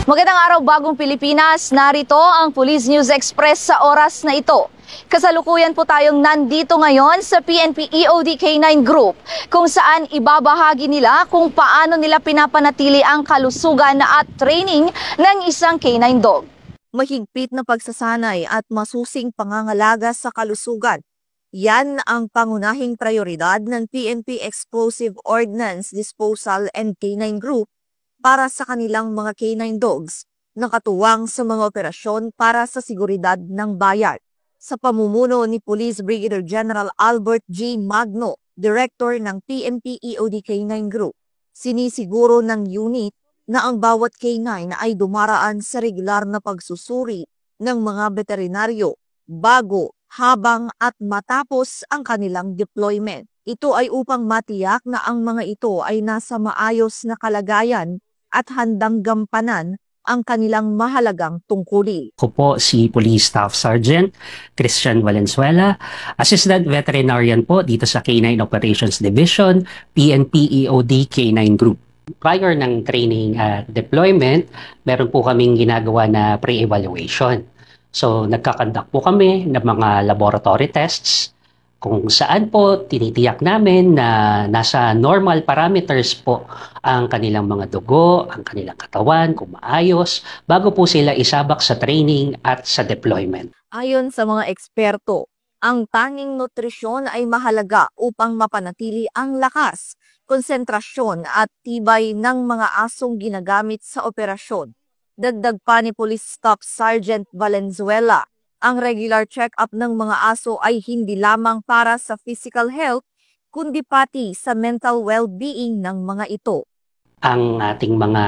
Magandang araw, Bagong Pilipinas. Narito ang Police News Express sa oras na ito. Kasalukuyan po tayong nandito ngayon sa PNP EOD K9 Group, kung saan ibabahagi nila kung paano nila pinapanatili ang kalusugan at training ng isang K9 dog. Mahigpit na pagsasanay at masusing pangangalaga sa kalusugan. Yan ang pangunahing prioridad ng PNP Explosive Ordnance Disposal and K9 Group para sa kanilang mga K9 dogs na katuwang sa mga operasyon para sa seguridad ng bayan. Sa pamumuno ni Police Brigadier General Albert G. Magno, Director ng PNP EOD K9 Group, sinisiguro ng unit na ang bawat K9 ay dumaraan sa regular na pagsusuri ng mga veterinaryo bago, habang at matapos ang kanilang deployment. Ito ay upang matiyak na ang mga ito ay nasa maayos na kalagayan at handang gampanan ang kanilang mahalagang tungkulin. Ako po si Police Staff Sergeant Christian Valenzuela, Assistant Veterinarian po dito sa K9 Operations Division, PNP EOD K9 Group. Prior ng training at deployment, meron po kaming ginagawa na pre-evaluation. So nagkakandak po kami ng mga laboratory tests kung saan po tinitiyak namin na nasa normal parameters po ang kanilang mga dugo, ang kanilang katawan, kung maayos, bago po sila isabak sa training at sa deployment. Ayon sa mga eksperto, ang tanging nutrisyon ay mahalaga upang mapanatili ang lakas, konsentrasyon at tibay ng mga asong ginagamit sa operasyon. Dagdag pa ni Police Staff Sergeant Valenzuela, ang regular check-up ng mga aso ay hindi lamang para sa physical health, kundi pati sa mental well-being ng mga ito. Ang ating mga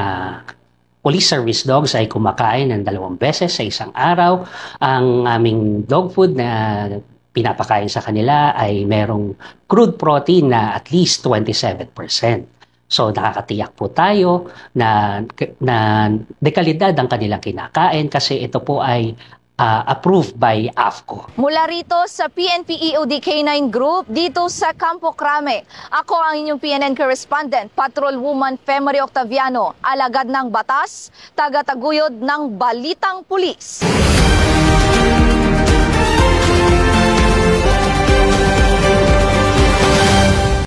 police service dogs ay kumakain ng 2 beses sa isang araw. Ang aming dog food na pinapakain sa kanila ay merong crude protein na at least 27%. So nakakatiyak po tayo na dekalidad ang kanilang kinakain kasi ito po ay approved by AFCO. Mula rito sa PNP EOD K9 Group, dito sa Campo Crame, ako ang inyong PNN correspondent, Patrolwoman Femery Octaviano, alagad ng batas, taga-taguyod ng Balitang Pulis.